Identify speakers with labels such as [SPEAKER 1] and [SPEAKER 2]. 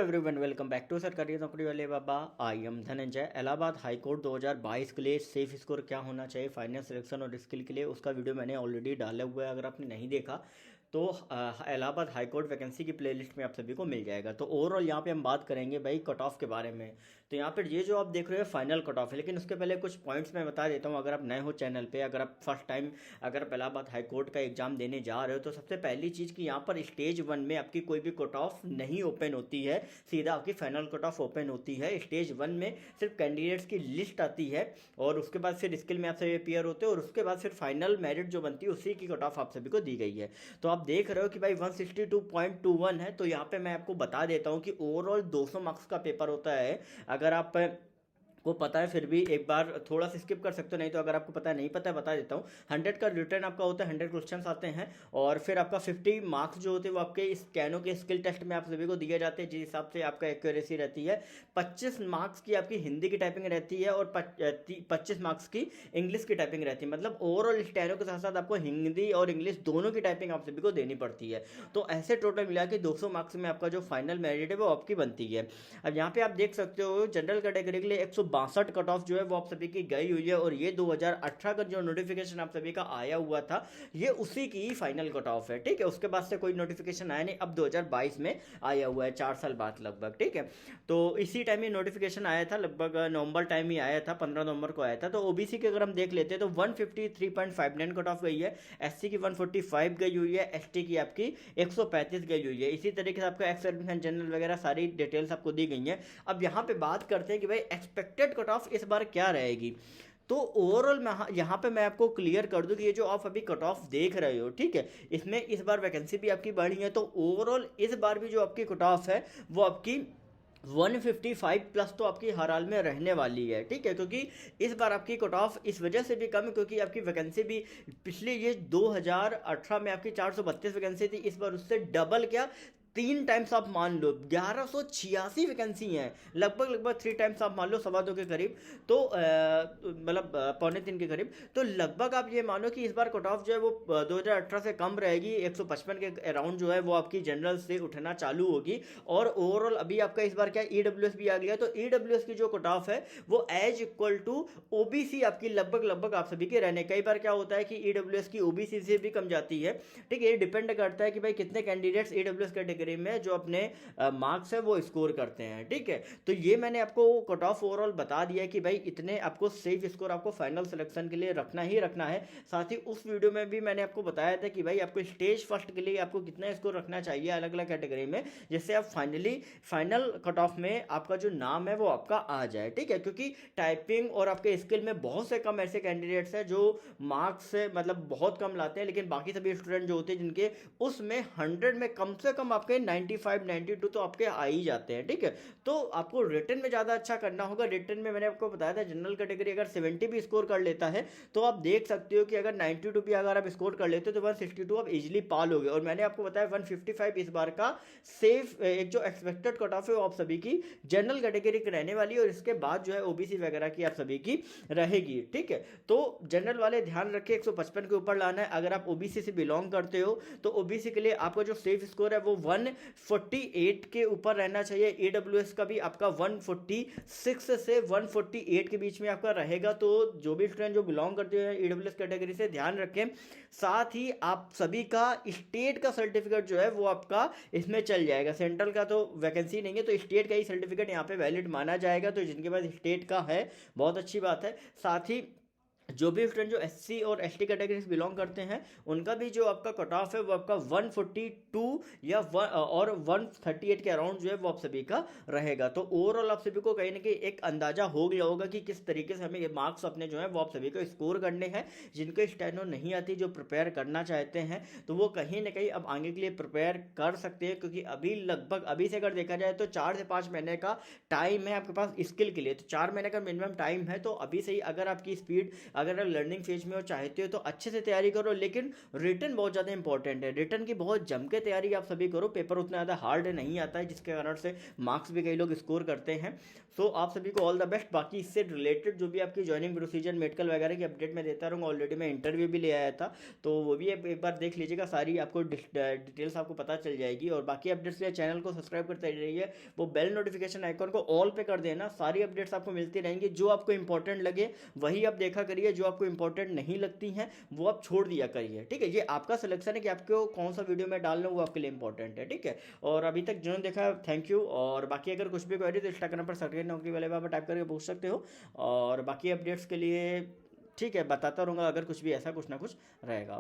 [SPEAKER 1] Everyone, welcome back to सरकारी नौकरी वाले बाबा। I am Dhananjay. Allahabad high court 2022 के लिए सेफ स्कोर क्या होना चाहिए फाइनल सिलेक्शन और स्किल के लिए, उसका वीडियो मैंने ऑलरेडी डाला हुआ है। अगर आपने नहीं देखा तो इलाहाबाद हाई कोर्ट वैकेंसी की प्लेलिस्ट में आप सभी को मिल जाएगा। तो ओवरऑल यहाँ पे हम बात करेंगे भाई कट ऑफ के बारे में। तो यहाँ पर ये जो आप देख रहे हो फाइनल कट ऑफ है, लेकिन उसके पहले कुछ पॉइंट्स मैं बता देता हूँ। अगर आप नए हो चैनल पे, अगर आप फर्स्ट टाइम अगर आप इलाहाबाद हाई कोर्ट का एग्जाम देने जा रहे हो, तो सबसे पहली चीज़ कि यहाँ पर स्टेज 1 में आपकी कोई भी कट ऑफ नहीं ओपन होती है, सीधा आपकी फाइनल कट ऑफ ओपन होती है। स्टेज 1 में सिर्फ कैंडिडेट्स की लिस्ट आती है और उसके बाद फिर स्किल में आप सभी पेयर होते हैं और उसके बाद फिर फाइनल मेरिट जो बनती है उसी की कट ऑफ आप सभी को दी गई है। तो आप देख रहे हो कि भाई 162.21 है। तो यहाँ पे मैं आपको बता देता हूँ कि ओवरऑल 200 मार्क्स का पेपर होता है। अगर आप को पता है फिर भी एक बार थोड़ा सा स्किप कर सकते हो, नहीं तो अगर आपको पता है नहीं पता है बता देता हूँ। 100 का रिटर्न आपका होता है, 100 क्वेश्चंस आते हैं और फिर आपका 50 मार्क्स जो होते हैं वो आपके इस कैनो के स्किल टेस्ट में आप सभी को दिए जाते हैं, जिस हिसाब से आपका एक्यूरेसी रहती है। 25 मार्क्स की आपकी हिंदी की टाइपिंग रहती है और 25 मार्क्स की इंग्लिश की टाइपिंग रहती है। मतलब ओवरऑल स्टेनो के साथ साथ आपको हिंदी और इंग्लिश दोनों की टाइपिंग आप सभी को देनी पड़ती है। तो ऐसे टोटल मिला के 200 मार्क्स में आपका जो फाइनल मेरिट है वो आपकी बनती है। अब यहाँ पे आप देख सकते हो जनरल कैटेगरी के लिए 162 कट ऑफ जो है वो आप सभी की गई हुई है और ये 2018 का जो नोटिफिकेशन आप सभी का आया हुआ था ये उसी की फाइनल कट ऑफ है। ठीक है, उसके बाद से कोई नोटिफिकेशन आया नहीं, अब 2022 में आया हुआ है, 4 साल बाद लगभग। ठीक है, तो इसी टाइम ये नोटिफिकेशन आया था, लगभग नवंबर टाइम ही आया था, 15 नवंबर को आया था। तो ओबीसी के अगर हम देख लेते हैं तो 153.59 कट ऑफ गई है, एससी की 145 गई हुई है, एसटी की आपकी 135 गई हुई है। इसी तरीके से आपका एक्स सर्विसमैन जनरल वगैरह सारी डिटेल्स आपको दी गई हैं। अब यहाँ पे बात करते हैं कि भाई एक्सपेक्टेड कट ऑफ इस बार क्या रहेगी। तो ओवरऑल मैं यहाँ पे मैं आपको क्लियर कर दूं कि ये जो आप अभी कट ऑफ देख रहे हो, ठीक है, इसमें इस बार वैकेंसी भी आपकी बढ़ी है। तो ओवरऑल इस बार भी जो आपकी कट ऑफ है वो आपकी 155 प्लस तो आपकी हर हाल में रहने वाली है। ठीक है, क्योंकि इस बार आपकी कट ऑफ इस वजह से भी कम है क्योंकि आपकी वैकेंसी भी पिछली ये 2018 में आपकी 432 वैकेंसी थी, इस बार उससे डबल क्या 3 टाइम्स आप मान लो 1186 वैकेंसी हैं, लगभग 3 टाइम्स आप मान लो, 2.25 के करीब। तो मतलब 2.25 के करीब। तो लगभग आप ये मानो कि इस बार कट ऑफ जो है वो 2018 से कम रहेगी, 155 के अराउंड जो है वो आपकी जनरल से उठना चालू होगी। और ओवरऑल अभी आपका इस बार क्या ईडब्ल्यूएस भी आ गया, तो ईडब्ल्यूएस की जो कट ऑफ है वो एज इक्वल टू ओबीसी आपकी लगभग आप सभी के रहने। कई बार क्या होता है कि ईडब्ल्यूएस की ओबीसी से भी कम जाती है। ठीक है, ये डिपेंड करता है कि भाई कितने कैंडिडेट्स ईडब्ल्यूएस कैटेगरी में जो अपने मार्क्स है वो स्कोर करते हैं। ठीक है, तो ये मैंने आपको कट ऑफ ओवरऑल बता दिया कि भाई इतने आपको सेफ स्कोर आपको फाइनल सिलेक्शन के लिए रखना ही रखना है। साथ ही उस वीडियो में भी मैंने आपको बताया था कि भाई आपको स्टेज फर्स्ट के लिए आपको कितना स्कोर रखना चाहिए अलग अलग कैटेगरी में, जिससे आप फाइनल कट ऑफ में आपका जो नाम है वो आपका आ जाए। ठीक है, क्योंकि टाइपिंग और आपके स्किल में बहुत से कम ऐसे कैंडिडेट्स हैं जो मार्क्स से मतलब बहुत कम लाते हैं, लेकिन बाकी सभी स्टूडेंट जो होते हैं जिनके उसमें 100 में कम से कम आपके 95 92 तो आपके आ ही जाते हैं। ठीक है, तो आपको रिटर्न में ज़्यादा अच्छा करना होगा। रिटर्न में मैंने आपको बताया था जनरल कैटेगरी अगर 70 भी स्कोर कर लेता है तो आप देख सकते हो कि अगर 92 भी अगर आप स्कोर कर लेते हो तो 162 आप इजीली पालोगे। और मैंने आपको बताया 155 इस बार का सेफ एक जो एक्सपेक्टेड कट ऑफ है वो आप सभी की जनरल कैटेगरी की रहने वाली है और इसके बाद जो है ओबीसी वगैरह की आप सभी की रहेगी। ठीक है, तो जनरल वाले ध्यान रखें 155 के ऊपर लाना है। अगर आप ओबीसी से बिलोंग करते हो तो ओबीसी के लिए आपका जो सेफ स्कोर है वो 148 के ऊपर रहना चाहिए। ईडब्ल्यूएस का भी आपका 146 से 148 के बीच में आपका रहेगा। तो जो भी स्टूडेंट जो बिलोंग करते हैं ईडब्ल्यूएस कैटेगरी से ध्यान रखें। साथ ही आप सभी का स्टेट का सर्टिफिकेट जो है वो आपका इसमें चल जाएगा। सेंट्रल का तो वैकेंसी नहीं है तो स्टेट का ही सर्टिफिकेट यहाँ पे वैलिड माना जाएगा। तो जिनके पास स्टेट का है बहुत अच्छी बात है। साथ ही जो भी स्टूडेंट जो एससी और एसटी कैटेगरी से बिलोंग करते हैं उनका भी जो आपका कट ऑफ है वो आपका 142 या और 138 के अराउंड जो है वो आप सभी का रहेगा। तो ओवरऑल आप सभी को कहीं ना कहीं एक अंदाजा हो गया होगा कि किस तरीके से हमें ये मार्क्स अपने जो है वो आप सभी को स्कोर करने हैं। जिनको स्टेनो नहीं आती, जो प्रिपेयर करना चाहते हैं, तो वो कहीं ना कहीं अब आगे के लिए प्रिपेयर कर सकते हैं, क्योंकि अभी लगभग अभी से अगर देखा जाए तो 4 से 5 महीने का टाइम है आपके पास स्किल के लिए। तो 4 महीने का मिनिमम टाइम है, तो अभी से ही अगर आपकी स्पीड अगर आप लर्निंग फेज में हो चाहते हो तो अच्छे से तैयारी करो, लेकिन रिटर्न बहुत ज़्यादा इंपॉर्टेंट है। रिटर्न की बहुत जम के तैयारी आप सभी करो, पेपर उतना ज़्यादा हार्ड नहीं आता है जिसके कारण से मार्क्स भी कई लोग स्कोर करते हैं। सो आप सभी को ऑल द बेस्ट। बाकी इससे रिलेटेड जो भी आपकी ज्वाइनिंग प्रोसीजर मेडिकल वगैरह की अपडेट मैं देता रहूँगा। ऑलरेडी मैं इंटरव्यू भी ले आया था, तो वो भी एक बार देख लीजिएगा, सारी आपको डिटेल्स आपको पता चल जाएगी। और बाकी अपडेट्स के लिए चैनल को सब्सक्राइब करते रहिए, वो बेल नोटिफिकेशन आइकॉन को ऑल पे कर देना, सारी अपडेट्स आपको मिलती रहेंगी। जो आपको इंपॉर्टेंट लगे वही आप देखा करिए, जो आपको इंपॉर्टेंट नहीं लगती हैं वो आप छोड़ दिया करिए, ठीक है। ये आपका सिलेक्शन है कि आपको कौन सा वीडियो में डालना वो आपके लिए इंपॉर्टेंट है, ठीक है। और अभी तक जिन्होंने देखा थैंक यू। और बाकी अगर कुछ भी क्वेरी तो इंस्टाग्राम पर सरकारी नौकरी वाले बाबा टाइप करके पूछ सकते हो। और बाकी अपडेट्स के लिए ठीक है बताता रहूँगा अगर कुछ भी ऐसा कुछ ना कुछ रहेगा।